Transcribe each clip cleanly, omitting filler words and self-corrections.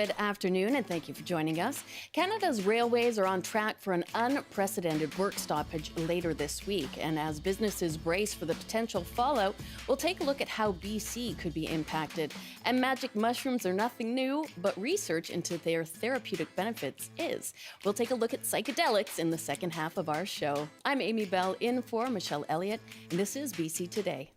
Good afternoon, and thank you for joining us. Canada's railways are on track for an unprecedented work stoppage later this week. And as businesses brace for the potential fallout, we'll take a look at how BC could be impacted. And magic mushrooms are nothing new, but research into their therapeutic benefits is. We'll take a look at psychedelics in the second half of our show. I'm Amy Bell, in for Michelle Elliott, and this is BC Today.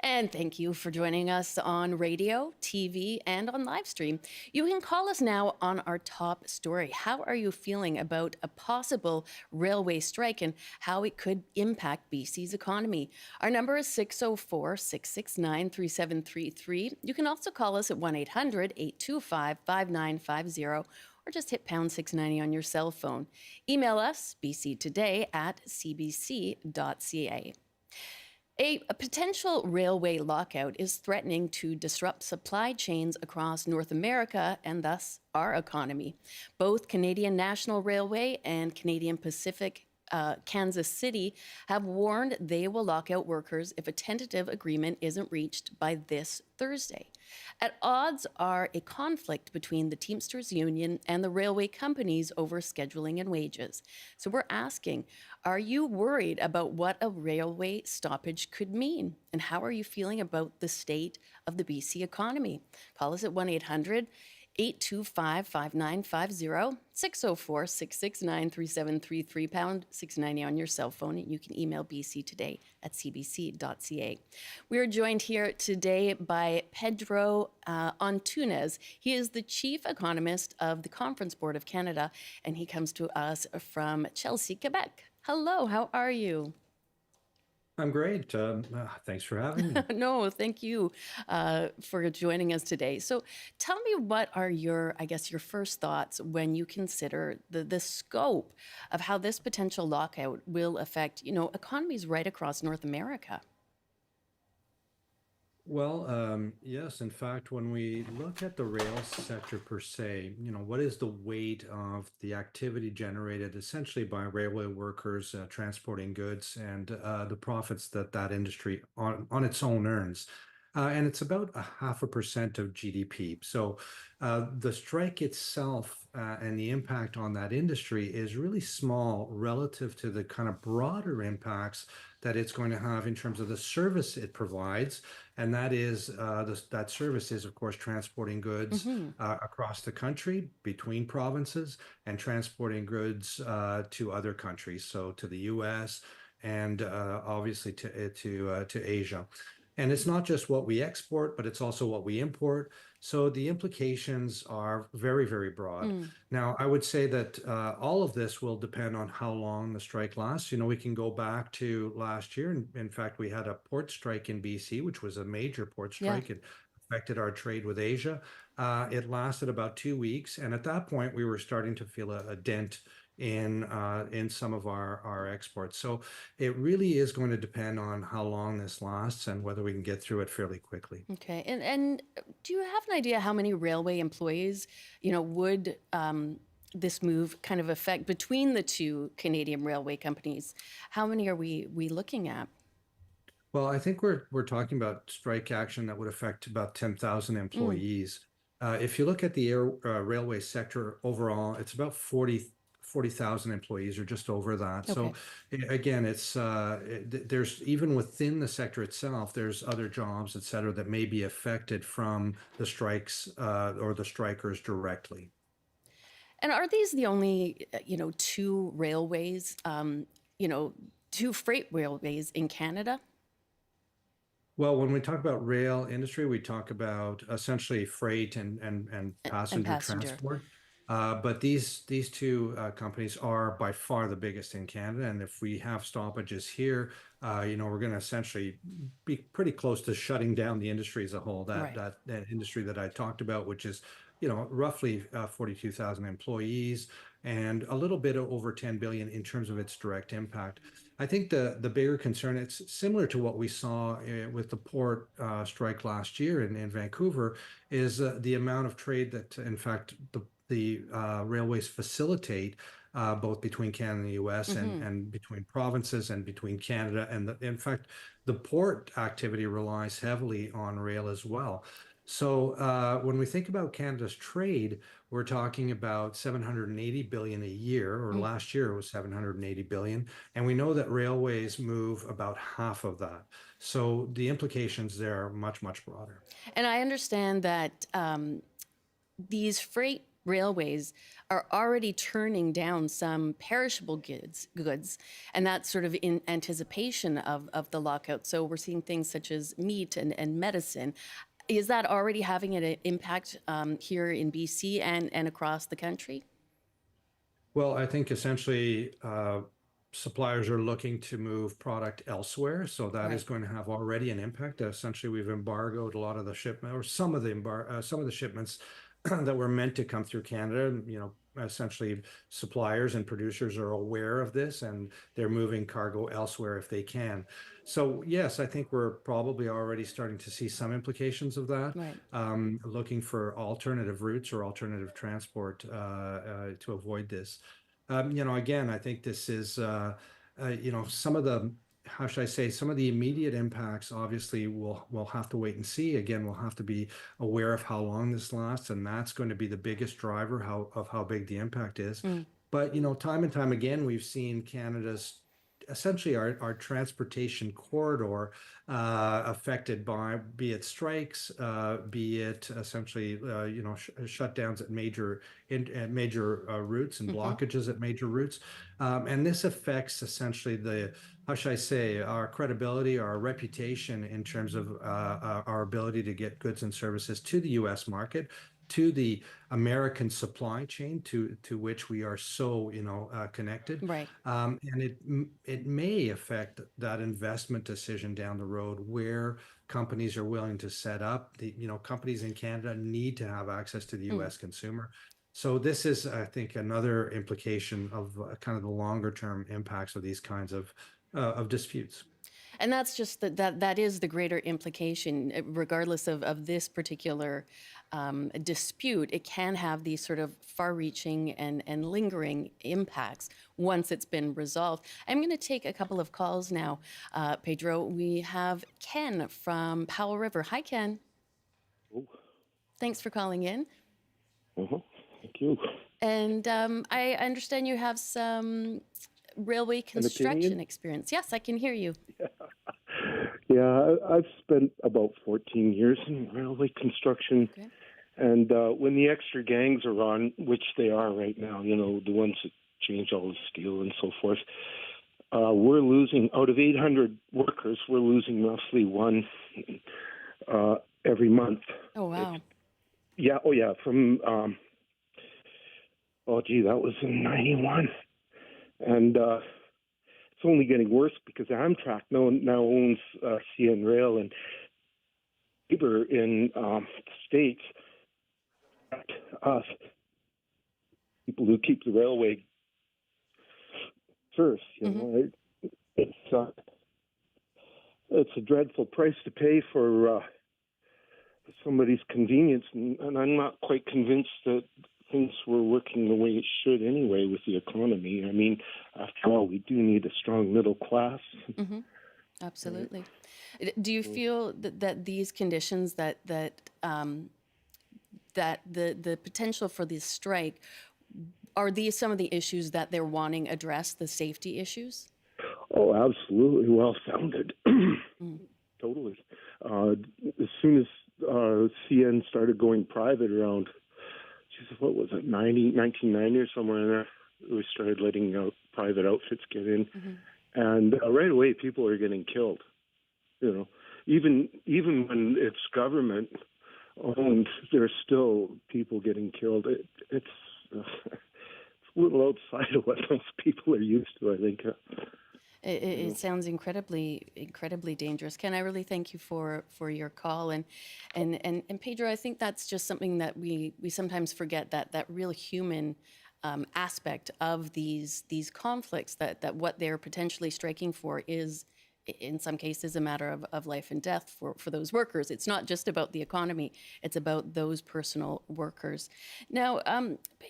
And thank you for joining us on radio, TV, and on live stream. You can call us now on our top story. How are you feeling about a possible railway strike and how it could impact BC's economy? Our number is 604-669-3733. You can also call us at 1-800-825-5950 or just hit pound 690 on your cell phone. Email us bctoday@cbc.ca. A potential railway lockout is threatening to disrupt supply chains across North America and thus our economy. Both Canadian National Railway and Canadian Pacific Kansas City have warned they will lock out workers if a tentative agreement isn't reached by this Thursday. At odds are a conflict between the Teamsters Union and the railway companies over scheduling and wages. So we're asking, are you worried about what a railway stoppage could mean? And how are you feeling about the state of the BC economy? Call us at 1-800-825-5950, 604-669-3733, pound 690 on your cell phone, and you can email bctoday@cbc.ca. We are joined here today by Pedro Antunes. He is the chief economist of the Conference Board of Canada, and he comes to us from Chelsea, Quebec. Hello, how are you? I'm great. Thanks for having me. No, thank you for joining us today. So tell me, what are your first thoughts when you consider the scope of how this potential lockout will affect, economies right across North America? Well, yes, in fact, when we look at the rail sector per se, what is the weight of the activity generated essentially by railway workers transporting goods and the profits that that industry on its own earns? And it's about 0.5% of GDP. So the strike itself and the impact on that industry is really small relative to the kind of broader impacts that it's going to have in terms of the service it provides. And that is that service is, of course, transporting goods across the country, between provinces, and transporting goods to other countries, so to the US and obviously to Asia. And it's not just what we export, but it's also what we import. So the implications are very, very broad. Now, I would say that all of this will depend on how long the strike lasts. We can go back to last year. In fact, we had a port strike in BC, which was a major port strike. Yeah. It affected our trade with Asia. It lasted about 2 weeks. And at that point, we were starting to feel a dent in some of our exports. So it really is going to depend on how long this lasts and whether we can get through it fairly quickly. Okay. And do you have an idea how many railway employees, would this move kind of affect between the two Canadian railway companies? How many are we looking at? Well, I think we're talking about strike action that would affect about 10,000 employees. If you look at the railway sector overall, it's about 40,000 employees, or just over that. Okay. So again, there's, even within the sector itself, there's other jobs, et cetera, that may be affected from the strikes or the strikers directly. And are these the only, two railways, two freight railways in Canada? Well, when we talk about rail industry, we talk about essentially freight and And passenger passenger. transport. But these two companies are by far the biggest in Canada, and if we have stoppages here, we're going to essentially be pretty close to shutting down the industry as a whole. Right. That industry that I talked about, which is roughly 42,000 employees and a little bit over 10 billion in terms of its direct impact. I think the bigger concern, it's similar to what we saw with the port strike last year in Vancouver, is the amount of trade that, in fact, the railways facilitate both between Canada and the US Hmm. and between provinces and between Canada. And in fact, the port activity relies heavily on rail as well. So when we think about Canada's trade, we're talking about 780 billion a year, or last year it was 780 billion. And we know that railways move about half of that. So the implications there are much, much broader. And I understand that these freight railways are already turning down some perishable goods, and that's sort of in anticipation of the lockout. So we're seeing things such as meat and medicine. Is that already having an impact here in BC and across the country? Well, I think essentially suppliers are looking to move product elsewhere, so that is Right. going to have already an impact. Essentially, we've embargoed a lot of the shipment or some of the shipments that were meant to come through Canada. Essentially, suppliers and producers are aware of this and they're moving cargo elsewhere if they can. So yes, I think we're probably already starting to see some implications of that. Right. Looking for alternative routes or alternative transport to avoid this. Again, I think this is, some of the, how should I say, some of the immediate impacts, obviously, we'll have to wait and see. Again, we'll have to be aware of how long this lasts, and that's going to be the biggest driver of how big the impact is. Mm. But, time and time again, we've seen Canada's essentially our transportation corridor affected by, be it strikes, be it essentially shutdowns at major routes and Hmm. blockages at major routes, and this affects essentially the, how should I say, our credibility, our reputation in terms of our ability to get goods and services to the U.S. market, to the American supply chain to which we are so connected, Right. and it may affect that investment decision down the road where companies are willing to set up. Companies in Canada need to have access to the Mm. U.S. consumer. So this is, I think, another implication of kind of the longer term impacts of these kinds of disputes. And that's just that is the greater implication, regardless of this particular dispute. It can have these sort of far-reaching and lingering impacts once it's been resolved. I'm going to take a couple of calls now, Pedro. We have Ken from Powell River. Hi, Ken. Oh, Thanks for calling in. uh-huh. Thank you. And I understand you have some railway An construction opinion? experience. Yes, I can hear you. Yeah, I've spent about 14 years in railway construction. Okay. And when the extra gangs are on, which they are right now, the ones that change all the steel and so forth, we're losing, out of 800 workers, we're losing roughly one every month. Oh, It's, wow. yeah, oh yeah, from, that was in 91. And it's only getting worse because Amtrak now owns CN Rail, and labor in the States, us, people who keep the railway first, Hmm. it's a dreadful price to pay for somebody's convenience, and I'm not quite convinced that things were working the way it should anyway with the economy. I mean, after all, we do need a strong middle class. Hmm. Right? Absolutely. Do you feel that these conditions that the potential for this strike, are these some of the issues that they're wanting addressed, the safety issues? Oh, absolutely well founded. Mm. Totally. As soon as CN started going private around, Jesus, what was it, 1990 or somewhere in there, we started letting private outfits get in. Hmm. And right away, people are getting killed. Even when it's government owned, there's still people getting killed. It's it's a little outside of what most people are used to, I think. You It sounds incredibly dangerous. Ken, I really thank you for your call, and Pedro, I think that's just something that we sometimes forget, that real human aspect of these conflicts, that what they're potentially striking for is, in some cases, a matter of life and death for those workers. It's not just about the economy, it's about those personal workers. Now,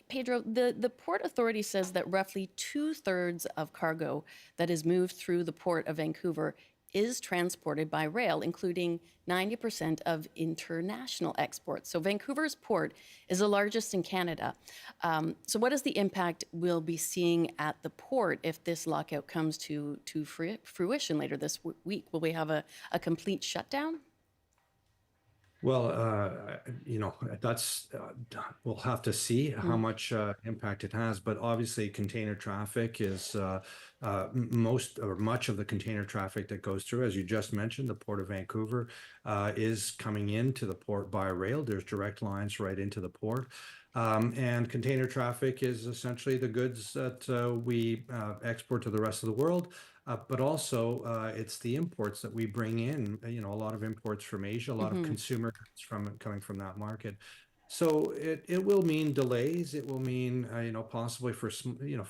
Pedro, the Port Authority says that roughly 2/3 of cargo that is moved through the Port of Vancouver is transported by rail, including 90% of international exports. So Vancouver's port is the largest in Canada. So what is the impact we'll be seeing at the port if this lockout comes to fruition later this week? Will we have a complete shutdown? Well, that's we'll have to see how much impact it has. But obviously, container traffic is most or much of the container traffic that goes through, as you just mentioned, the Port of Vancouver is coming into the port by rail. There's direct lines right into the port. And container traffic is essentially the goods that we export to the rest of the world. But also, it's the imports that we bring in, a lot of imports from Asia, a lot of consumer goods coming from that market. So it will mean delays. It will mean, possibly for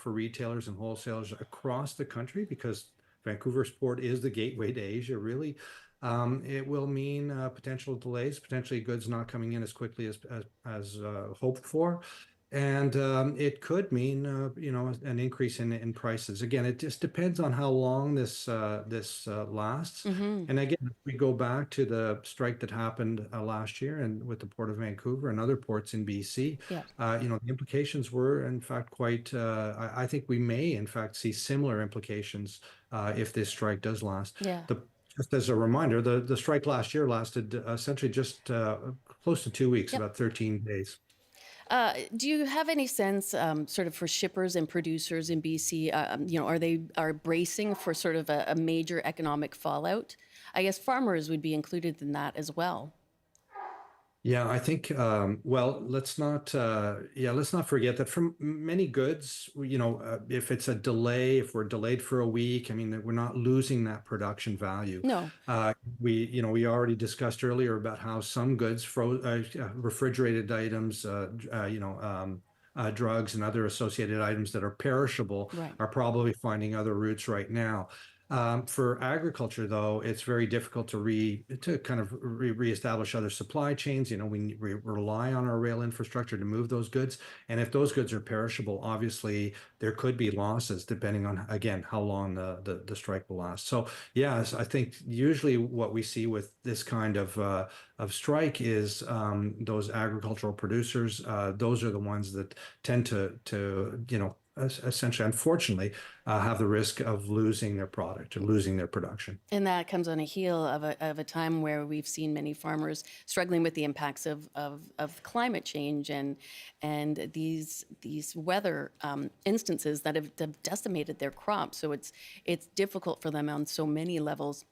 retailers and wholesalers across the country, because Vancouver's port is the gateway to Asia, really. It will mean potential delays, potentially goods not coming in as quickly as hoped for. And it could mean, an increase in prices. Again, it just depends on how long this lasts. And again, if we go back to the strike that happened last year and with the Port of Vancouver and other ports in BC, Yeah. the implications were, in fact, quite. I think we may, in fact, see similar implications if this strike does last. Yeah. Just as a reminder, the strike last year lasted essentially just close to 2 weeks, Yep. about 13 days. Do you have any sense, sort of for shippers and producers in BC, are bracing for sort of a major economic fallout? I guess farmers would be included in that as well. Yeah, I think, well, let's not forget that from many goods, if it's a delay, if we're delayed for a week, I mean, that we're not losing that production value. No. We already discussed earlier about how some goods, refrigerated items, drugs and other associated items that are perishable Right. are probably finding other routes right now. For agriculture, though, it's very difficult to reestablish other supply chains. We rely on our rail infrastructure to move those goods, and if those goods are perishable, obviously there could be losses depending on, again, how long the strike will last. So yes, I think usually what we see with this kind of strike is those agricultural producers. Those are the ones that tend to essentially, unfortunately, have the risk of losing their product or losing their production. And that comes on a heel of a time where we've seen many farmers struggling with the impacts of climate change and these weather instances that have decimated their crops. So it's difficult for them on so many levels.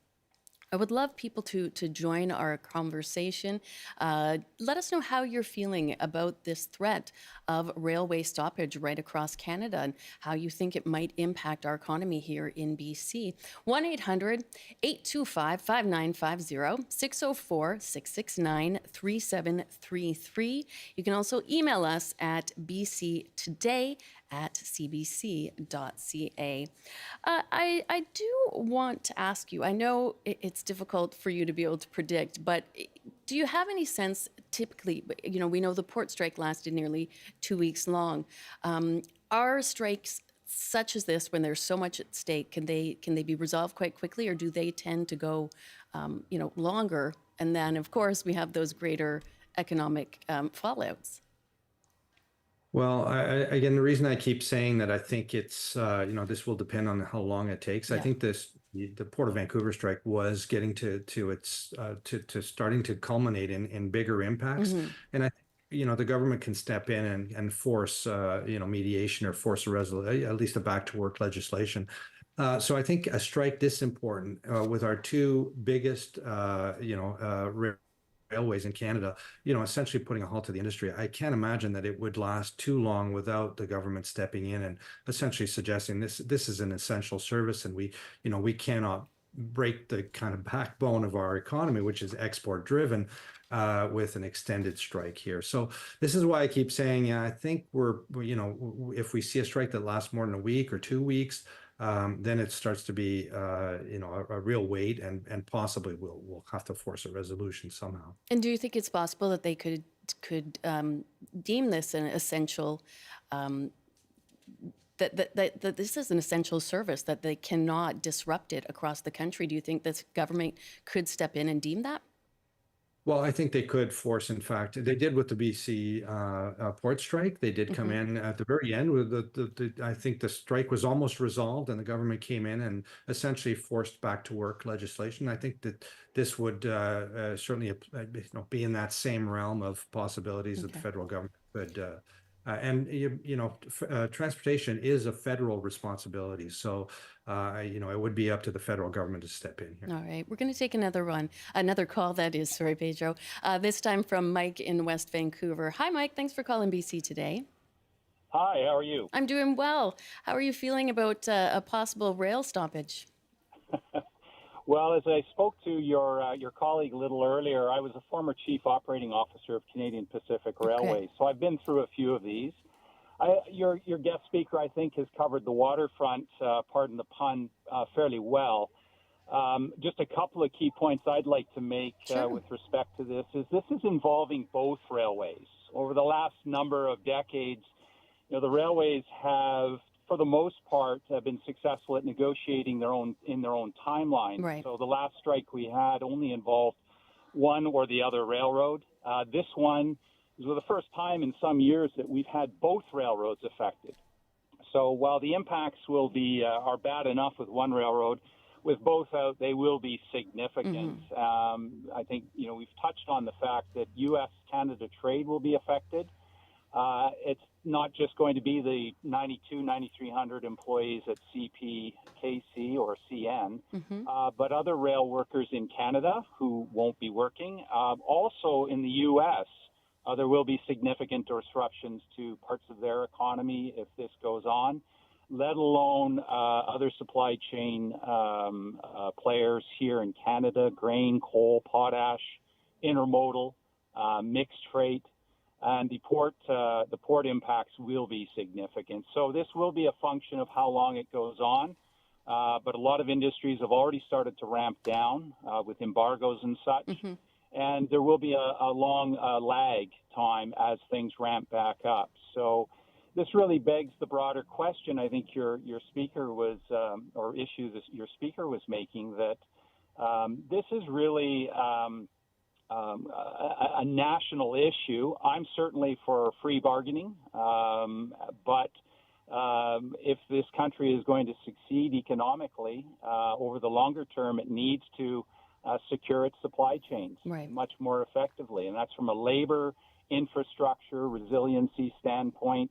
I would love people to join our conversation. Let us know how you're feeling about this threat of railway stoppage right across Canada and how you think it might impact our economy here in BC. 1-800-825-5950, 604-669-3733. You can also email us at bctoday@cbc.ca. I do want to ask you, I know it's difficult for you to be able to predict, but do you have any sense, typically, we know the port strike lasted nearly 2 weeks long. Are strikes such as this, when there's so much at stake, can they be resolved quite quickly, or do they tend to go, longer? And then, of course, we have those greater economic fallouts. Well, again, the reason I keep saying that I think it's, this will depend on how long it takes. I Yeah. think the Port of Vancouver strike was getting to its to starting to culminate in bigger impacts, and I think the government can step in and force mediation or force a resolution, at least a back to work legislation. So I think a strike this important with our two biggest railways in Canada, essentially putting a halt to the industry. I can't imagine that it would last too long without the government stepping in and essentially suggesting this is an essential service, and we cannot break the kind of backbone of our economy, which is export driven, with an extended strike here. So this is why I keep saying, yeah, I think if we see a strike that lasts more than a week or 2 weeks, then it starts to be, a real weight, and possibly we'll have to force a resolution somehow. And do you think it's possible that they could deem this an essential, that this is an essential service, that they cannot disrupt it across the country? Do you think this government could step in and deem that? Well, I think they could force, in fact, they did with the BC port strike. They did come in at the very end with I think the strike was almost resolved, and the government came in and essentially forced back to work legislation. I think that this would certainly be in that same realm of possibilities that the federal government could. Transportation is a federal responsibility. So, it would be up to the federal government to step in here. All right, we're going to take another call, that is, sorry, Pedro. This time from Mike in West Vancouver. Hi, Mike. Thanks for calling BC today. Hi, how are you? I'm doing well. How are you feeling about a possible rail stoppage? Well, as I spoke to your colleague a little earlier, I was a former chief operating officer of Canadian Pacific Railway, so I've been through a few of these. Your guest speaker, I think, has covered the waterfront, pardon the pun, fairly well. Just a couple of key points I'd like to make with respect to this is involving both railways. Over the last number of decades, the railways have, for the most part, have been successful at negotiating in their own timeline. Right. So the last strike we had only involved one or the other railroad. This one is the first time in some years that we've had both railroads affected. So while the impacts will be are bad enough with one railroad, with both out, they will be significant. I think we've touched on the fact that U.S.-Canada trade will be affected. It's not just going to be the 9,300 employees at CPKC or CN, but other rail workers in Canada who won't be working. Also in the U.S., there will be significant disruptions to parts of their economy if this goes on, let alone other supply chain players here in Canada: grain, coal, potash, intermodal, mixed freight. And the port impacts will be significant. So this will be a function of how long it goes on. But a lot of industries have already started to ramp down with embargoes and such. And there will be a long lag time as things ramp back up. So this really begs the broader question. I think your speaker was, or issue this your speaker was making, that this is really a national issue. I'm certainly for free bargaining, but if this country is going to succeed economically over the longer term, it needs to secure its supply chains much more effectively, and that's from a labor, infrastructure, resiliency standpoint.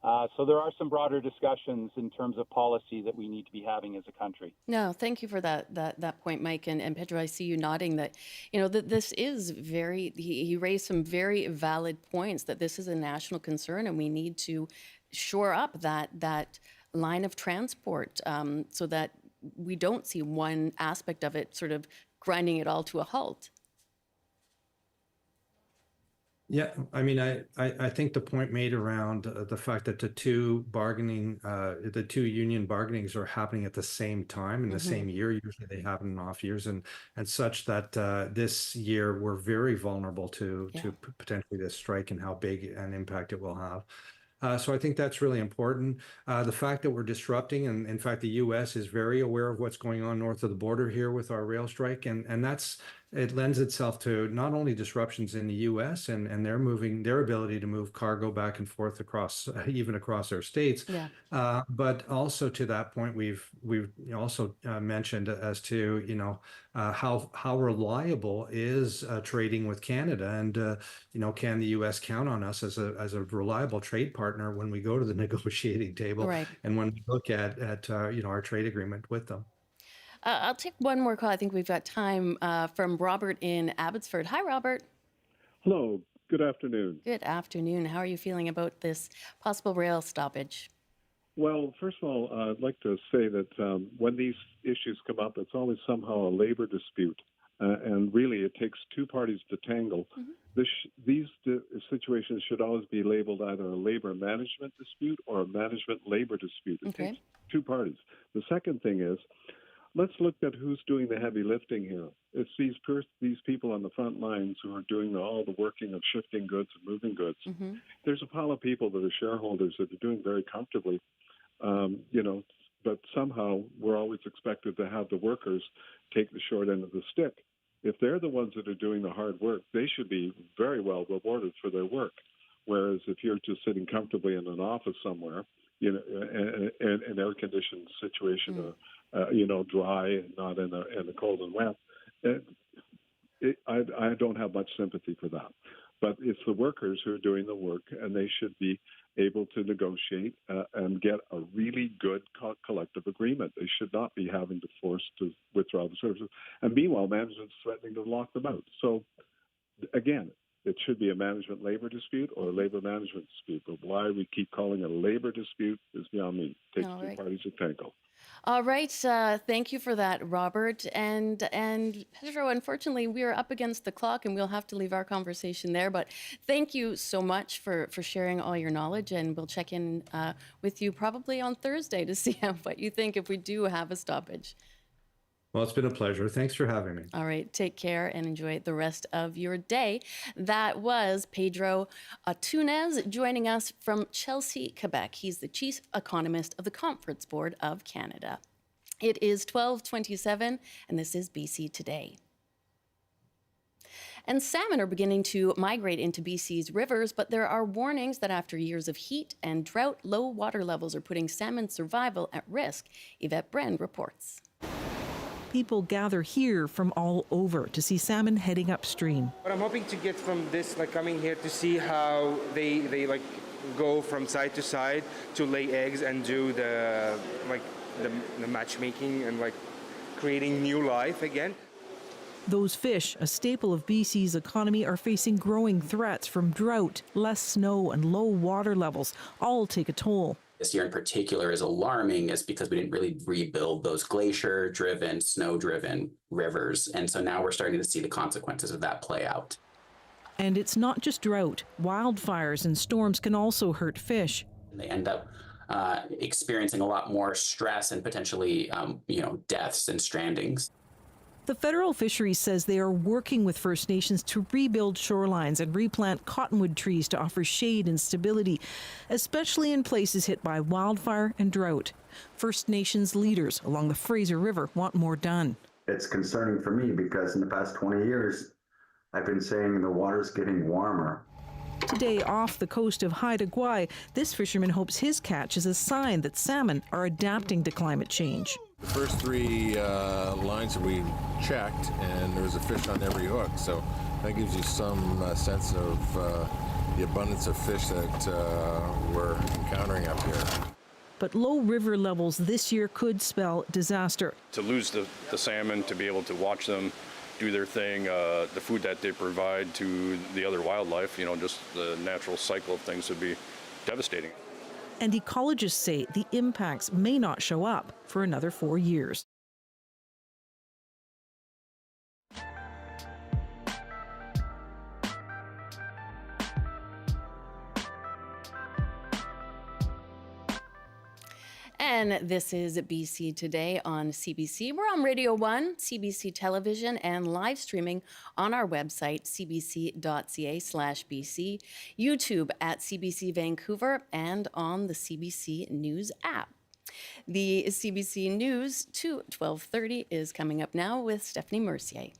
So there are some broader discussions in terms of policy that we need to be having as a country. No, thank you for that point, Mike. And Pedro, I see you nodding that, that this is he raised some very valid points, that this is a national concern and we need to shore up that line of transport so that we don't see one aspect of it sort of grinding it all to a halt. Yeah, I mean, I think the point made around the fact that the two union bargainings are happening at the same time in the same year. Usually they happen in off years, and such that this year we're very vulnerable to potentially this strike and how big an impact it will have. So I think that's really important. The fact that we're disrupting, and in fact, the U.S. is very aware of what's going on north of the border here with our rail strike, and it lends itself to not only disruptions in the U.S. and their ability to move cargo back and forth even across their states, but also to that point we've also mentioned as to how reliable is trading with Canada, and can the U.S. count on us as a reliable trade partner when we go to the negotiating table and when we look at our trade agreement with them. I'll take one more call. I think we've got time from Robert in Abbotsford. Hi, Robert. Hello, good afternoon. Good afternoon. How are you feeling about this possible rail stoppage? Well, first of all, I'd like to say that when these issues come up, it's always somehow a labor dispute. And really, it takes two parties to tangle. These situations should always be labeled either a labor management dispute or a management labor dispute. It takes two parties. The second thing is, let's look at who's doing the heavy lifting here. It's these people on the front lines who are doing all the working of shifting goods and moving goods. There's a pile of people that are shareholders that are doing very comfortably, but somehow we're always expected to have the workers take the short end of the stick. If they're the ones that are doing the hard work, they should be very well rewarded for their work. Whereas if you're just sitting comfortably in an office somewhere, in an air-conditioned situation, or dry, not in the cold and wet, I don't have much sympathy for that. But it's the workers who are doing the work, and they should be able to negotiate and get a really good collective agreement. They should not be having to force to withdraw the services. And meanwhile, management's threatening to lock them out. So, again, it should be a management labor dispute or a labor management dispute. But why we keep calling it a labor dispute is beyond me. It takes two parties to tangle. All right. Thank you for that, Robert. And Pedro, unfortunately, we are up against the clock and we'll have to leave our conversation there. But thank you so much for sharing all your knowledge. And we'll check in with you probably on Thursday to see what you think if we do have a stoppage. Well, it's been a pleasure. Thanks for having me. All right. Take care and enjoy the rest of your day. That was Pedro Tunez joining us from Chelsea, Quebec. He's the chief economist of the Conference Board of Canada. It is 12:27, and this is BC Today. And salmon are beginning to migrate into BC's rivers, but there are warnings that after years of heat and drought, low water levels are putting salmon survival at risk. Yvette Bren reports. People gather here from all over to see salmon heading upstream. What I'm hoping to get from this, coming here to see how they go from side to side to lay eggs and do the matchmaking and creating new life again. Those fish, a staple of BC's economy, are facing growing threats from drought, less snow, and low water levels. All take a toll. This year in particular is alarming is because we didn't really rebuild those glacier-driven, snow-driven rivers. And so now we're starting to see the consequences of that play out. And it's not just drought. Wildfires and storms can also hurt fish. They end up experiencing a lot more stress and potentially, deaths and strandings. The federal fisheries says they are working with First Nations to rebuild shorelines and replant cottonwood trees to offer shade and stability, especially in places hit by wildfire and drought. First Nations leaders along the Fraser River want more done. It's concerning for me because in the past 20 years, I've been saying the water's getting warmer. Today, off the coast of Haida Gwaii, this fisherman hopes his catch is a sign that salmon are adapting to climate change. The first three lines that we checked, and there was a fish on every hook, so that gives you some sense of the abundance of fish that we're encountering up here. But low river levels this year could spell disaster. To lose the salmon, to be able to watch them do their thing, the food that they provide to the other wildlife, just the natural cycle of things would be devastating. And ecologists say the impacts may not show up for another 4 years. And this is BC Today on CBC. We're on Radio 1, CBC Television, and live streaming on our website, cbc.ca/BC, YouTube at CBC Vancouver, and on the CBC News app. The CBC News to 12:30 is coming up now with Stephanie Mercier.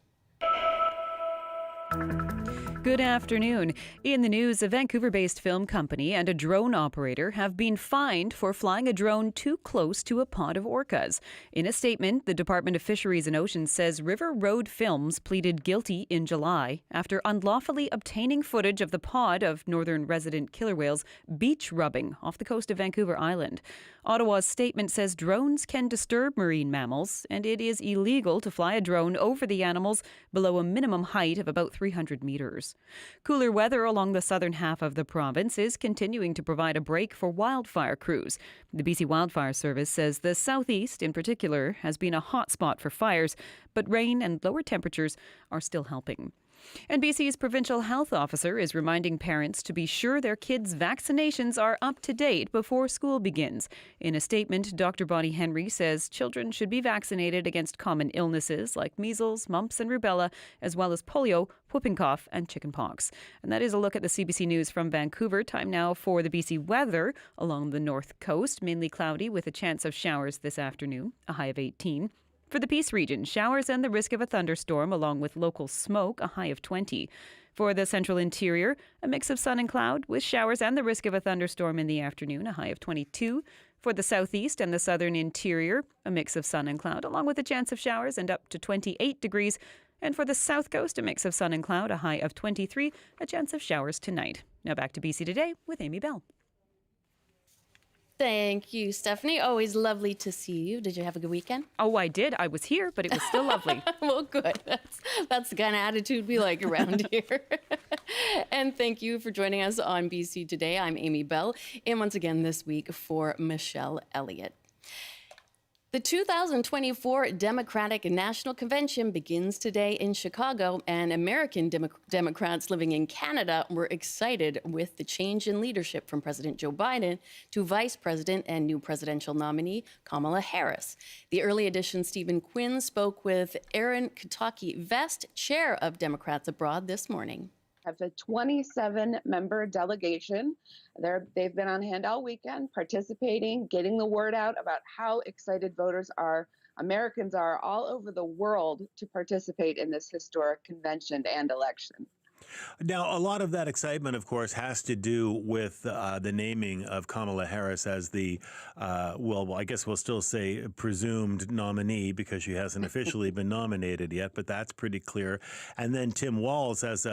Good afternoon. In the news, a Vancouver-based film company and a drone operator have been fined for flying a drone too close to a pod of orcas. In a statement, the Department of Fisheries and Oceans says River Road Films pleaded guilty in July after unlawfully obtaining footage of the pod of northern resident killer whales beach rubbing off the coast of Vancouver Island. Ottawa's statement says drones can disturb marine mammals, and it is illegal to fly a drone over the animals below a minimum height of about 300 meters. Cooler weather along the southern half of the province is continuing to provide a break for wildfire crews. The BC Wildfire Service says the southeast, in particular, has been a hot spot for fires, but rain and lower temperatures are still helping. And BC's provincial health officer is reminding parents to be sure their kids' vaccinations are up to date before school begins. In a statement, Dr. Bonnie Henry says children should be vaccinated against common illnesses like measles, mumps and rubella, as well as polio, whooping cough and chickenpox. And that is a look at the CBC News from Vancouver. Time now for the BC weather along the north coast. Mainly cloudy with a chance of showers this afternoon, a high of 18. For the Peace region, showers and the risk of a thunderstorm along with local smoke, a high of 20. For the central interior, a mix of sun and cloud with showers and the risk of a thunderstorm in the afternoon, a high of 22. For the southeast and the southern interior, a mix of sun and cloud along with a chance of showers and up to 28 degrees. And for the south coast, a mix of sun and cloud, a high of 23, a chance of showers tonight. Now back to BC Today with Amy Bell. Thank you, Stephanie. Always lovely to see you. Did you have a good weekend? Oh, I did. I was here, but it was still lovely. Well, good. That's the kind of attitude we like around here. And thank you for joining us on BC Today. I'm Amy Bell, and once again this week for Michelle Elliott. The 2024 Democratic National Convention begins today in Chicago, and American Democrats living in Canada were excited with the change in leadership from President Joe Biden to Vice President and new presidential nominee Kamala Harris. The early edition Stephen Quinn spoke with Aaron Kataki-Vest, chair of Democrats Abroad, this morning. Have a 27-member delegation. They've been on hand all weekend, participating, getting the word out about how excited voters are, Americans are all over the world to participate in this historic convention and election. Now, a lot of that excitement, of course, has to do with the naming of Kamala Harris as the, well, I guess we'll still say presumed nominee because she hasn't officially been nominated yet, but that's pretty clear. And then Tim Walz also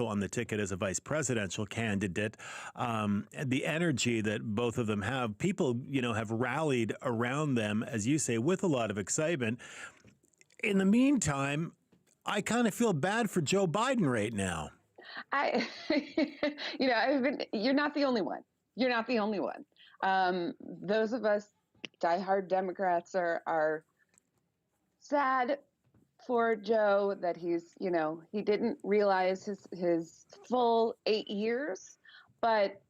on the ticket as a vice presidential candidate. The energy that both of them have, people, have rallied around them, as you say, with a lot of excitement. In the meantime, I kind of feel bad for Joe Biden right now. You're not the only one. You're not the only one. Those of us diehard Democrats are sad for Joe that he's, he didn't realize his full 8 years, but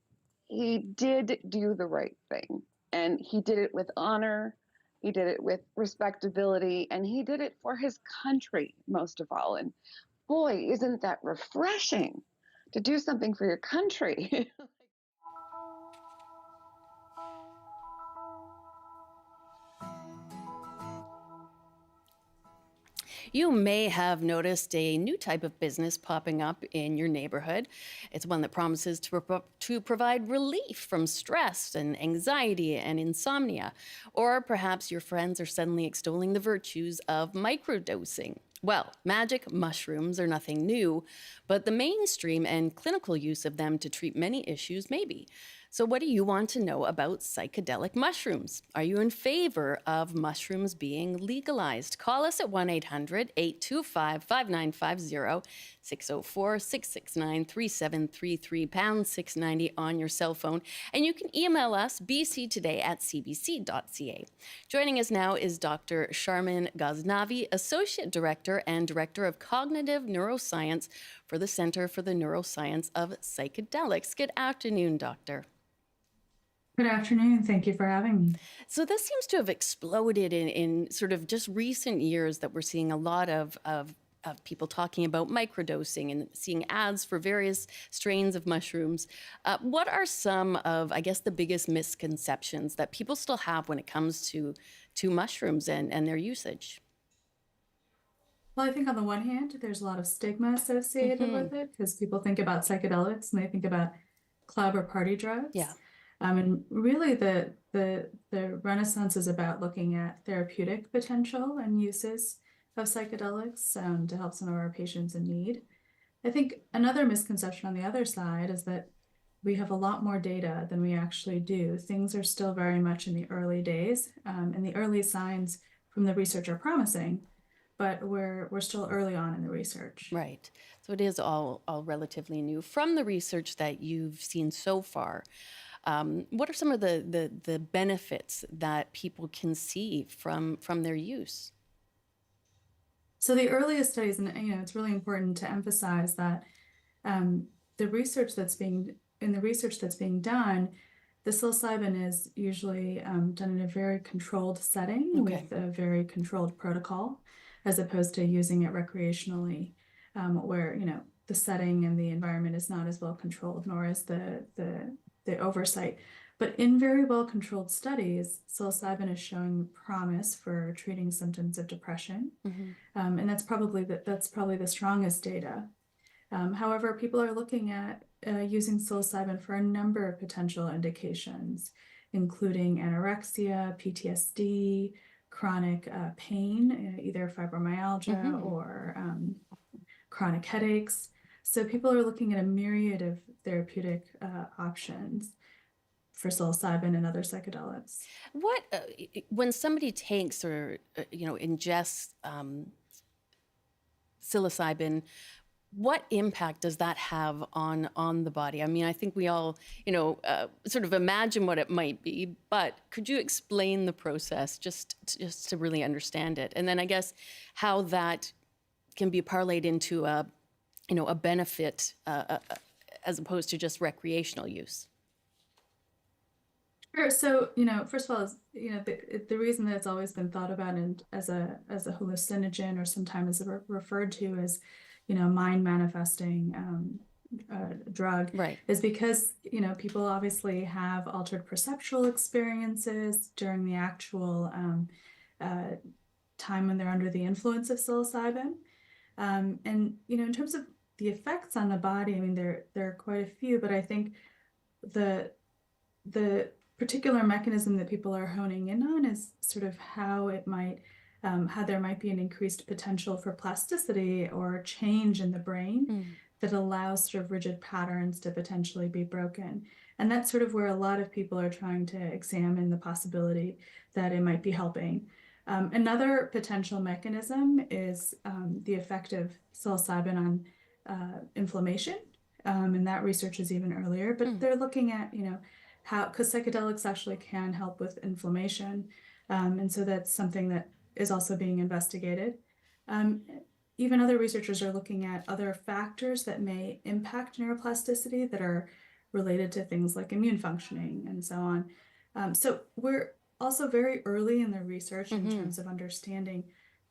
he did do the right thing. And he did it with honor. He did it with respectability, and he did it for his country, most of all. And boy, isn't that refreshing to do something for your country. You may have noticed a new type of business popping up in your neighborhood. It's one that promises to provide relief from stress and anxiety and insomnia. Or perhaps your friends are suddenly extolling the virtues of microdosing. Well, magic mushrooms are nothing new, but the mainstream and clinical use of them to treat many issues may be. So what do you want to know about psychedelic mushrooms? Are you in favor of mushrooms being legalized? Call us at 1-800-825-5950, 604-669-3733, pound 690 on your cell phone. And you can email us bctoday@cbc.ca. Joining us now is Dr. Salmon Ghaznavi, Associate Director and Director of Cognitive Neuroscience for the Center for the Neuroscience of Psychedelics. Good afternoon, Doctor. Good afternoon. Thank you for having me. So this seems to have exploded in sort of just recent years that we're seeing a lot of people talking about microdosing and seeing ads for various strains of mushrooms. What are some of, I guess, the biggest misconceptions that people still have when it comes to mushrooms and their usage? Well, I think on the one hand, there's a lot of stigma associated with it because people think about psychedelics and they think about club or party drugs. Yeah. And really the Renaissance is about looking at therapeutic potential and uses of psychedelics to help some of our patients in need. I think another misconception on the other side is that we have a lot more data than we actually do. Things are still very much in the early days, and the early signs from the research are promising, but we're still early on in the research. Right. So it is all relatively new. From the research that you've seen so far, what are some of the benefits that people can see from their use? So the earliest studies, and it's really important to emphasize that the research that's being done, the psilocybin is usually done in a very controlled setting with a very controlled protocol, as opposed to using it recreationally, where the setting and the environment is not as well controlled, nor is the oversight. But in very well controlled studies, psilocybin is showing promise for treating symptoms of depression, and that's probably the strongest data. However, people are looking at using psilocybin for a number of potential indications, including anorexia, PTSD, chronic pain, either fibromyalgia or chronic headaches. So people are looking at a myriad of therapeutic options for psilocybin and other psychedelics. What when somebody takes or ingests psilocybin, what impact does that have on the body? I mean, I think we all, sort of imagine what it might be, but could you explain the process just to really understand it? And then I guess how that can be parlayed into a benefit as opposed to just recreational use. Sure. So, first of all, the reason that it's always been thought about as a hallucinogen, or sometimes referred to as mind manifesting drug, is because people obviously have altered perceptual experiences during the actual time when they're under the influence of psilocybin, and in terms of the effects on the body, I mean there are quite a few, but I think the particular mechanism that people are honing in on is sort of how it might how there might be an increased potential for plasticity or change in the brain that allows sort of rigid patterns to potentially be broken. And that's sort of where a lot of people are trying to examine the possibility that it might be helping. Another potential mechanism is the effect of psilocybin on inflammation. And that research is even earlier, but they're looking at, how, because psychedelics actually can help with inflammation. And so that's something that is also being investigated. Even other researchers are looking at other factors that may impact neuroplasticity that are related to things like immune functioning and so on. So we're also very early in the research in terms of understanding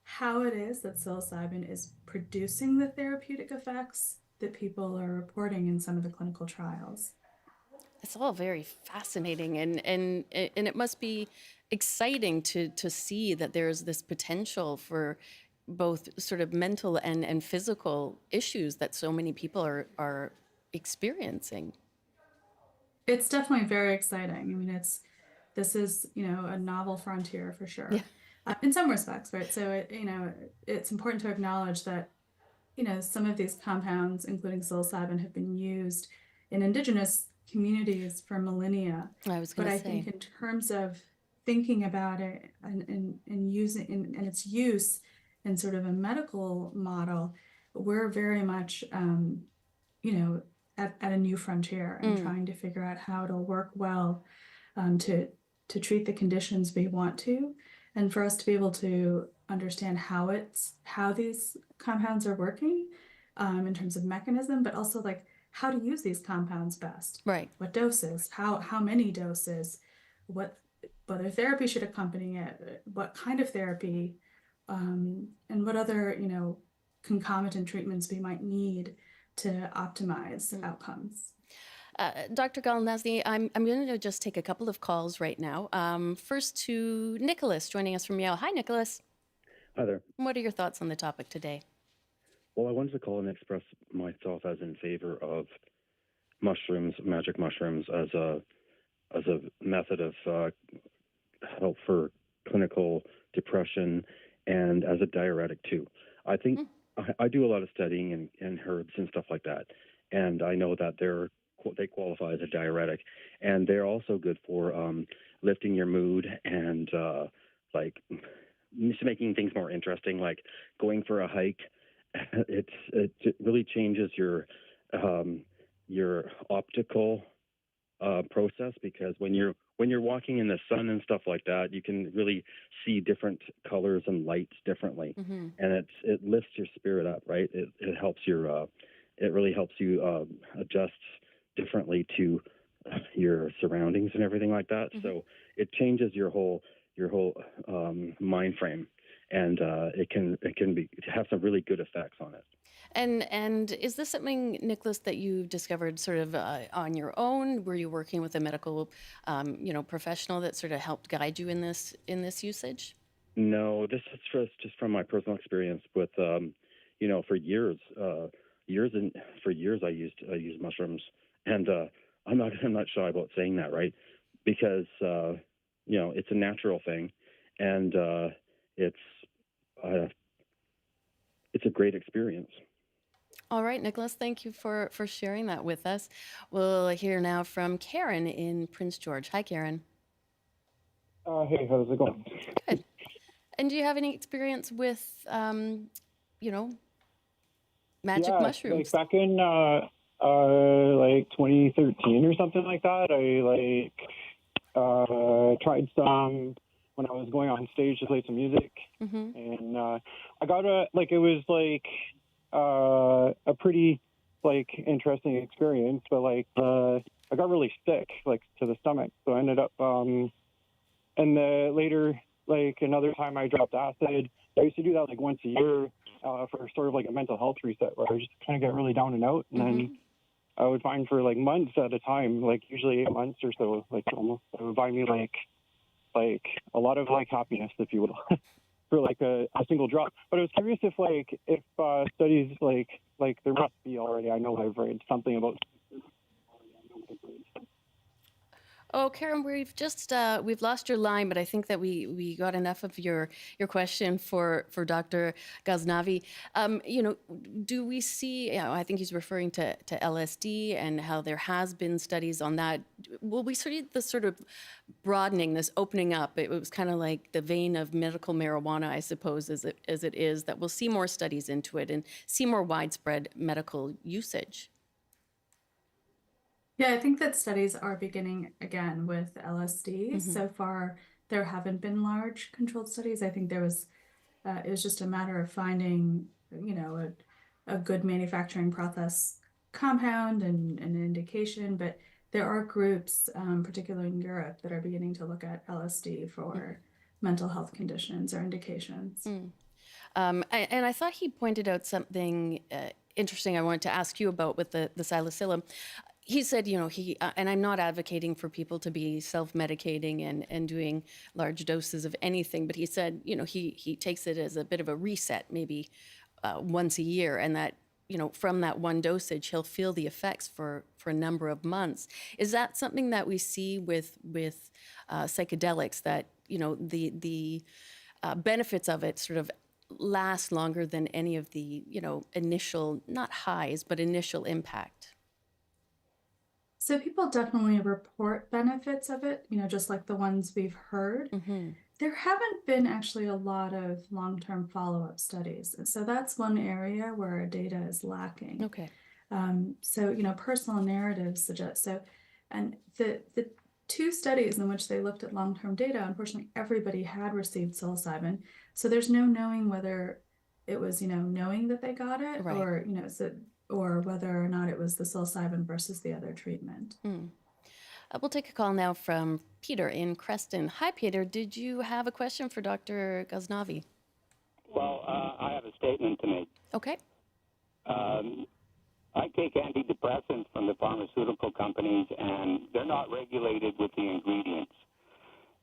how it is that psilocybin is producing the therapeutic effects that people are reporting in some of the clinical trials. It's all very fascinating, and it must be exciting to see that there's this potential for both sort of mental and physical issues that so many people are experiencing. It's definitely very exciting. I mean, this is a novel frontier for sure. Yeah. In some respects, right? So it's important to acknowledge that some of these compounds, including psilocybin, have been used in indigenous communities for millennia. But I think in terms of thinking about it and using and its use in sort of a medical model, we're very much at a new frontier and trying to figure out how it'll work well to treat the conditions we want to, and for us to be able to understand how these compounds are working in terms of mechanism, but also like how to use these compounds best. Right. What doses, how many doses, whether therapy should accompany it, what kind of therapy, and what other, concomitant treatments we might need to optimize outcomes. Dr. Galnazni, I'm going to just take a couple of calls right now. First to Nicholas, joining us from Yale. Hi, Nicholas. Hi there. What are your thoughts on the topic today? Well, I wanted to call and express myself as in favor of mushrooms, magic mushrooms, as a method of help for clinical depression and as a diuretic too. I think I do a lot of studying in herbs and stuff like that, and I know that they're they qualify as a diuretic, and they're also good for lifting your mood and like just making things more interesting, like going for a hike. It really changes your optical process, because when you're walking in the sun and stuff like that, you can really see different colors and lights differently, and it lifts your spirit up, right? It helps it really helps you adjust differently to your surroundings and everything like that. So it changes your whole mind frame, and it can have some really good effects on it. And is this something, Nicholas, that you discovered sort of on your own? Were you working with a medical, professional that sort of helped guide you in this usage? No, this is just from my personal experience with, for years I used mushrooms, and I'm not shy about saying that, right? Because it's a natural thing, and it's a great experience. All right, Nicholas, thank you for sharing that with us. We'll hear now from Karen in Prince George. Hi, Karen. Hey, how's it going? Good. And do you have any experience with, magic mushrooms? Like back in 2013 or something like that, I tried some when I was going on stage to play some music, and I got it was a pretty interesting experience, but I got really sick to the stomach, so I ended up and later another time I dropped acid. I used to do that once a year for sort of a mental health reset, where I just kind of get really down and out, and then I would find for months at a time, usually 8 months or so, almost, it would buy me a lot of happiness, if you will. For a single drop. But I was curious if studies there must be already. I know I've read something about. Oh, Karen, we've just we've lost your line, but I think that we got enough of your question for Dr. Ghaznavi. Do we see? I think he's referring to LSD and how there has been studies on that. Will we see this sort of broadening, this opening up? It was kind of like the vein of medical marijuana, I suppose, as it is, that we'll see more studies into it and see more widespread medical usage. Yeah, I think that studies are beginning again with LSD. So far, there haven't been large controlled studies. I think it was just a matter of finding, a good manufacturing process compound and an indication. But there are groups, particularly in Europe, that are beginning to look at LSD for mental health conditions or indications. And I thought he pointed out something interesting I wanted to ask you about with the psilocybin. He said, and I'm not advocating for people to be self-medicating and doing large doses of anything, but he said, he takes it as a bit of a reset, maybe once a year, and that, from that one dosage, he'll feel the effects for a number of months. Is that something that we see with psychedelics, that, the benefits of it sort of last longer than any of the, initial, not highs, but initial impact? So people definitely report benefits of it, just like the ones we've heard. There haven't been actually a lot of long-term follow-up studies. And so that's one area where our data is lacking. Okay. So, personal narratives suggest so. And the two studies in which they looked at long-term data, unfortunately, everybody had received psilocybin. So there's no knowing whether it was, knowing that they got it, right, or, or whether or not it was the psilocybin versus the other treatment. We'll take a call now from Peter in Creston. Hi, Peter. Did you have a question for Dr. Ghaznavi? Well, I have a statement to make. Okay. I take antidepressants from the pharmaceutical companies, and they're not regulated with the ingredients.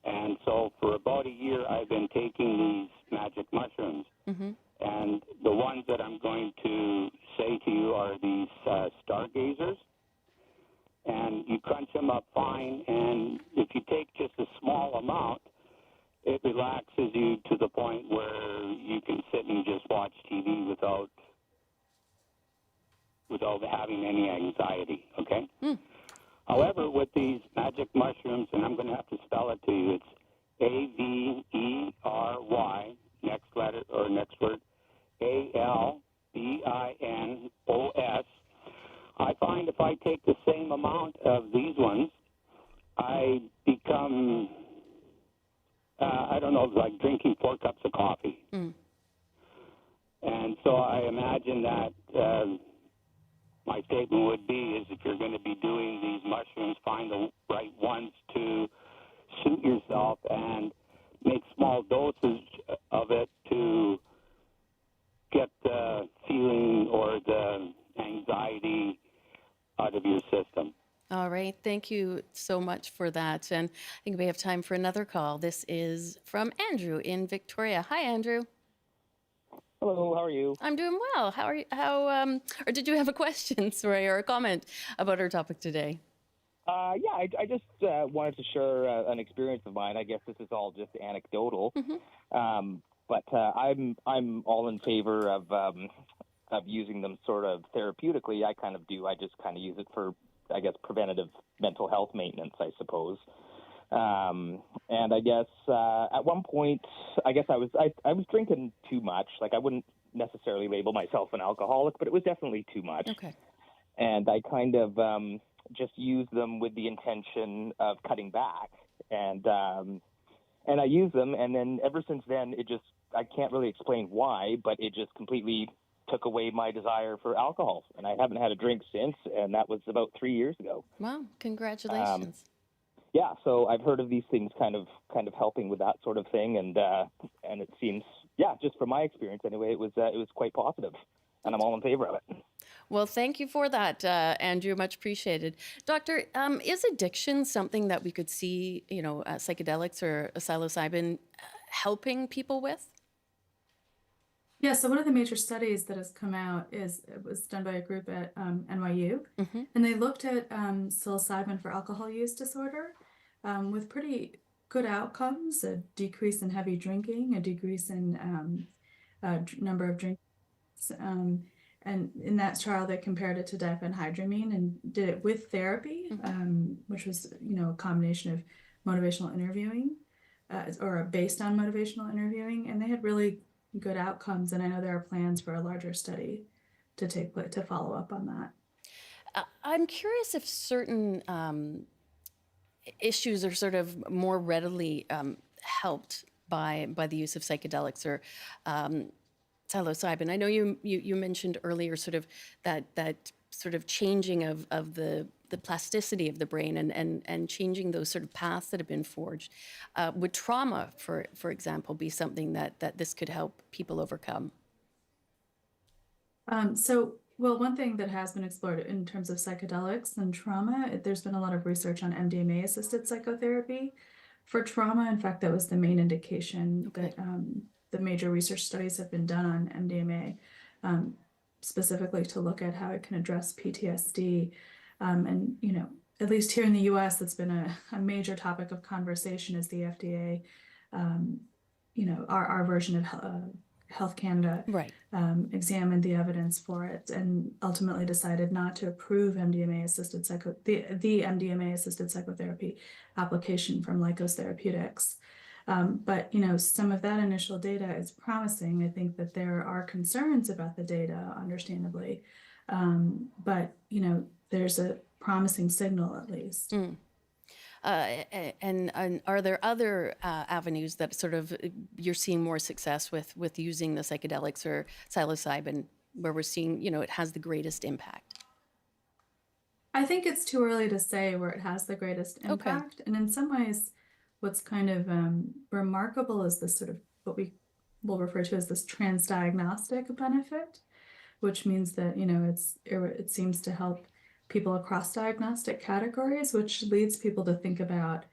And so for about a year, I've been taking these magic mushrooms. And the ones that I'm going to say to you are these stargazers. And you crunch them up fine, and if you take just a small amount, it relaxes you to the point where you can sit and just watch TV without without having any anxiety, okay? However, with these magic mushrooms, and I'm going to have to spell it to you, it's Avery, next letter or next word, Albinos. I find if I take the same amount of these ones, I become, I don't know, like drinking 4 cups of coffee. And so I imagine that my statement would be is if you're going to be doing these mushrooms, find the right ones to suit yourself and make small doses of it to get the feeling or the anxiety out of your system. All right. Thank you so much for that. And I think we have time for another call. This is from Andrew in Victoria. Hi, Andrew. Hello, how are you? I'm doing well. How are you? Or did you have a question, sorry, or a comment about our topic today? Yeah, I just wanted to share an experience of mine. I guess this is all just anecdotal, but I'm all in favor of using them sort of therapeutically. I kind of do. I just kind of use it for, I guess, preventative mental health maintenance, I suppose. And I guess at one point, I guess I was drinking too much. Like I wouldn't necessarily label myself an alcoholic, but it was definitely too much. Okay. And I kind of just used them with the intention of cutting back, and I used them, and then ever since then, I can't really explain why, but it just completely took away my desire for alcohol, and I haven't had a drink since, and that was about 3 years ago. Wow, congratulations. Yeah, so I've heard of these things kind of helping with that sort of thing, and it seems, yeah, just from my experience anyway, it was quite positive, and I'm all in favor of it. Well, thank you for that, Andrew. Much appreciated. Doctor, is addiction something that we could see, psychedelics or psilocybin helping people with? Yeah, so one of the major studies that has come out it was done by a group at NYU, and they looked at psilocybin for alcohol use disorder with pretty good outcomes, a decrease in heavy drinking, a decrease in number of drinks. And in that trial, they compared it to diphenhydramine and did it with therapy, which was, a combination of motivational interviewing or based on motivational interviewing, and they had really good outcomes. And I know there are plans for a larger study to follow up on that. I'm curious if certain issues are sort of more readily helped by the use of psychedelics or psilocybin. I know you mentioned earlier sort of that sort of changing of the plasticity of the brain and changing those sort of paths that have been forged. Would trauma, for example, be something that this could help people overcome? Well, one thing that has been explored in terms of psychedelics and trauma, there's been a lot of research on MDMA-assisted psychotherapy for trauma. In fact, that was the main indication that the major research studies have been done on MDMA, specifically to look at how it can address PTSD. And, at least here in the US, that's been a major topic of conversation as the FDA, our version of Health Canada examined the evidence for it and ultimately decided not to approve MDMA-assisted the MDMA-assisted psychotherapy application from Lykos Therapeutics. But some of that initial data is promising. I think that there are concerns about the data, understandably, but there's a promising signal at least. And are there other avenues that sort of you're seeing more success with using the psychedelics or psilocybin, where we're seeing it has the greatest impact? I think it's too early to say where it has the greatest impact, and in some ways, what's kind of remarkable is this sort of what we will refer to as this transdiagnostic benefit, which means that it seems to help people across diagnostic categories, which leads people to think about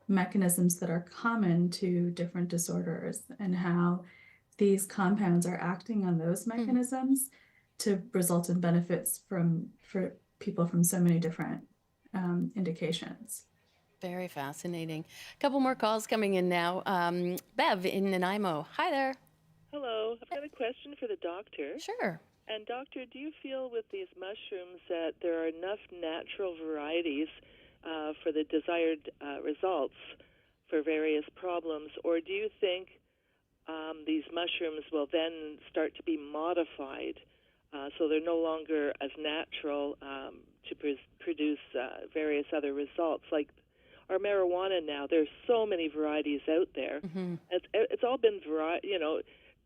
mechanisms that are common to different disorders and how these compounds are acting on those mechanisms to result in benefits for people from so many different indications. Very fascinating. A couple more calls coming in now. Bev in Nanaimo. Hi there. Hello. I've got a question for the doctor. Sure. And doctor, do you feel with these mushrooms that there are enough natural varieties for the desired results for various problems, or do you think these mushrooms will then start to be modified so they're no longer as natural to produce various other results? Like our marijuana now, there's so many varieties out there. Mm-hmm. It's all been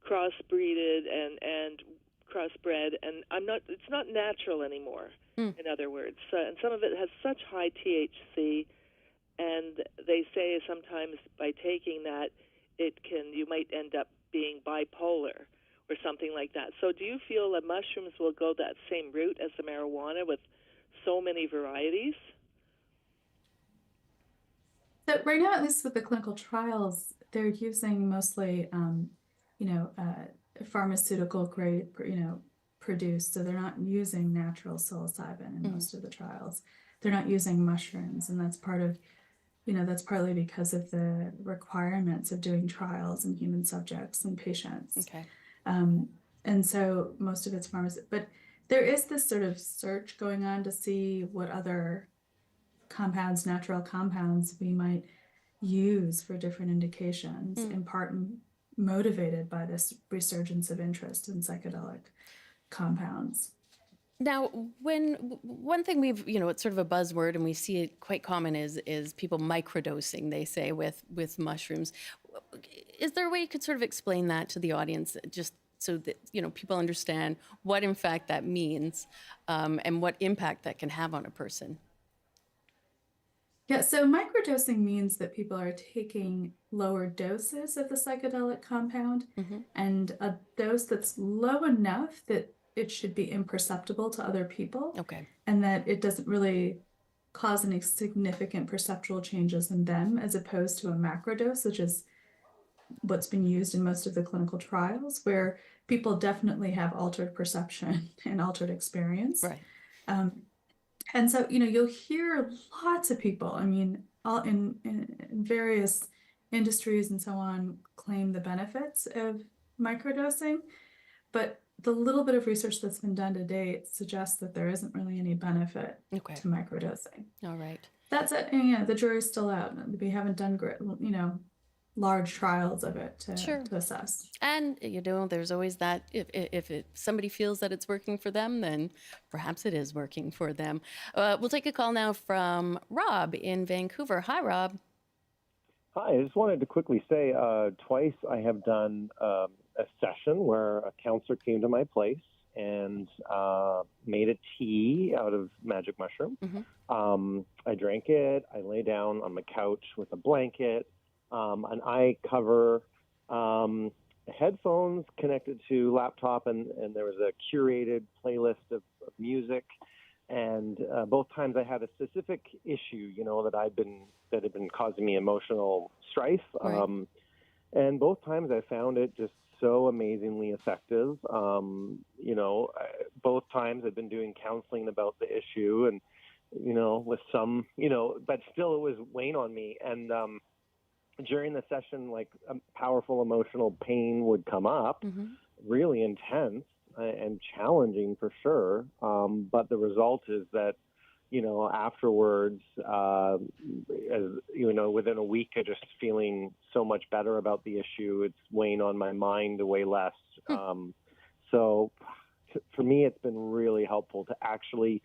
crossbreeded and crossbred, and it's not natural anymore. In other words, and some of it has such high THC, and they say sometimes by taking that you might end up being bipolar or something like that. So do you feel that mushrooms will go that same route as the marijuana with so many varieties? So right now, at least with the clinical trials, they're using mostly, pharmaceutical grade, produced. So they're not using natural psilocybin in most of the trials. They're not using mushrooms, and that's that's partly because of the requirements of doing trials in human subjects and patients. Okay. And so most of it's pharmaceutical, but there is this sort of search going on to see what other compounds, natural compounds, we might use for different indications, in part motivated by this resurgence of interest in psychedelic compounds. Now, one thing it's sort of a buzzword, and we see it quite common, is people microdosing, they say, with mushrooms. Is there a way you could sort of explain that to the audience, just so that people understand what in fact that means, and what impact that can have on a person? Yeah, so microdosing means that people are taking lower doses of the psychedelic compound, and a dose that's low enough that it should be imperceptible to other people. Okay. And that it doesn't really cause any significant perceptual changes in them, as opposed to a macrodose, which is what's been used in most of the clinical trials, where people definitely have altered perception and altered experience. Right. And so, you'll hear lots of people, all in various industries and so on, claim the benefits of microdosing. But the little bit of research that's been done to date suggests that there isn't really any benefit to microdosing. All right. That's it. And, the jury's still out. We haven't done, large trials of it to assess. And there's always that if somebody feels that it's working for them, then perhaps it is working for them. We'll take a call now from Rob in Vancouver. Hi, Rob. Hi, I just wanted to quickly say twice I have done a session where a counselor came to my place and made a tea out of magic mushroom. I drank it. I lay down on the couch with a blanket. An eye cover, headphones connected to laptop, and there was a curated playlist of music. And both times I had a specific issue, that had been causing me emotional strife. Right. And both times I found it just so amazingly effective. Both times I've been doing counseling about the issue, and with some, but still it was weighing on me. And during the session, like a powerful emotional pain would come up, really intense and challenging for sure. But the result is that, afterwards, within a week of just feeling so much better about the issue, it's weighing on my mind way less. So for me, it's been really helpful to actually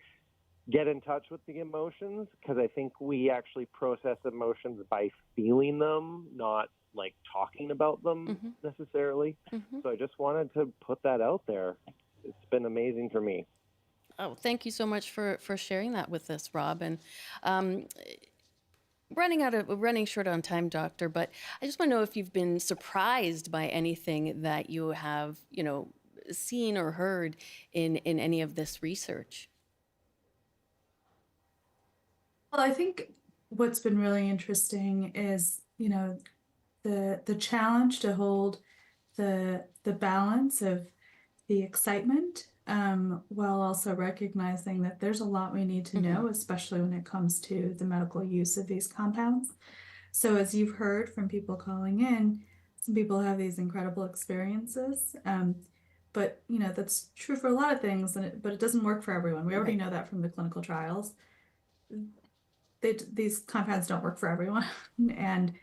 get in touch with the emotions, because I think we actually process emotions by feeling them, not like talking about them necessarily. So I just wanted to put that out there. It's been amazing for me. Oh, thank you so much for sharing that with us, Rob. And running short on time, Doctor, but I just want to know if you've been surprised by anything that you have, seen or heard in any of this research. Well, I think what's been really interesting is, the challenge to hold the balance of the excitement, while also recognizing that there's a lot we need to know, especially when it comes to the medical use of these compounds. So as you've heard from people calling in, some people have these incredible experiences, but that's true for a lot of things, but it doesn't work for everyone. We already know that from the clinical trials. These compounds don't work for everyone, and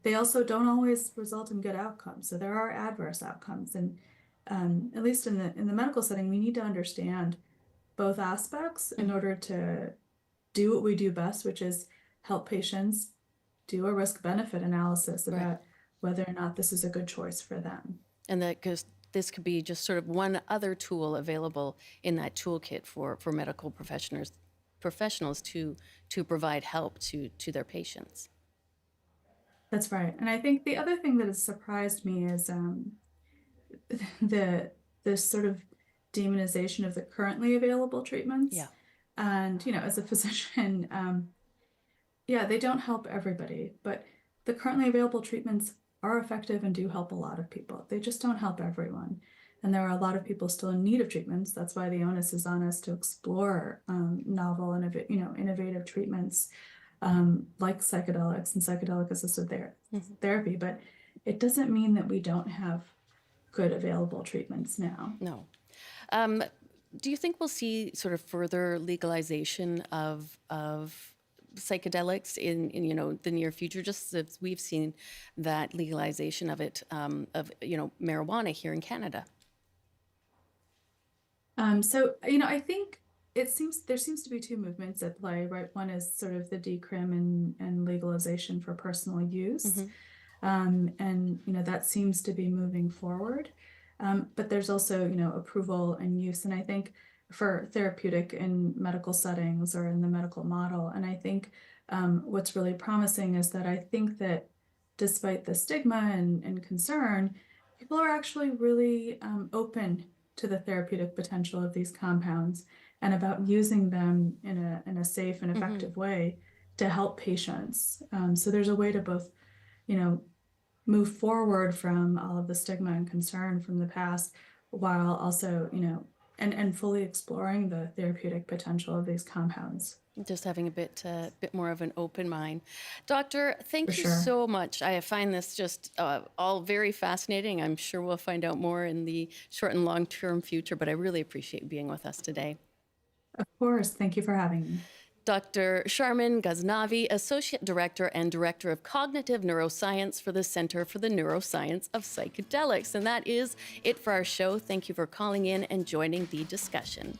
they also don't always result in good outcomes. So there are adverse outcomes, and at least in the medical setting, we need to understand both aspects in order to do what we do best, which is help patients do a risk-benefit analysis about whether or not this is a good choice for them. And that because this could be just sort of one other tool available in that toolkit for medical professionals to provide help to their patients. That's right. And I think the other thing that has surprised me is this sort of demonization of the currently available treatments. Yeah. And, as a physician, they don't help everybody, but the currently available treatments are effective and do help a lot of people. They just don't help everyone. And there are a lot of people still in need of treatments. That's why the onus is on us to explore novel, innovative treatments like psychedelics and psychedelic-assisted therapy. But it doesn't mean that we don't have good available treatments now. No. Do you think we'll see sort of further legalization of psychedelics in the near future, just as we've seen that legalization of it, marijuana here in Canada? I think there seems to be two movements at play, right? One is sort of the decrim and legalization for personal use. And that seems to be moving forward. But there's also, approval and use. And I think for therapeutic in medical settings or in the medical model. And I think what's really promising is that I think that despite the stigma and concern, people are actually really open to the therapeutic potential of these compounds and about using them in a safe and effective way to help patients. So there's a way to both, move forward from all of the stigma and concern from the past, while also, and fully exploring the therapeutic potential of these compounds. Just having a bit more of an open mind. Doctor, thank you so much. I find this just all very fascinating. I'm sure we'll find out more in the short and long-term future, but I really appreciate being with us today. Of course. Thank you for having me. Dr. Salmon Ghaznavi, Associate Director and Director of Cognitive Neuroscience for the Center for the Neuroscience of Psychedelics. And that is it for our show. Thank you for calling in and joining the discussion.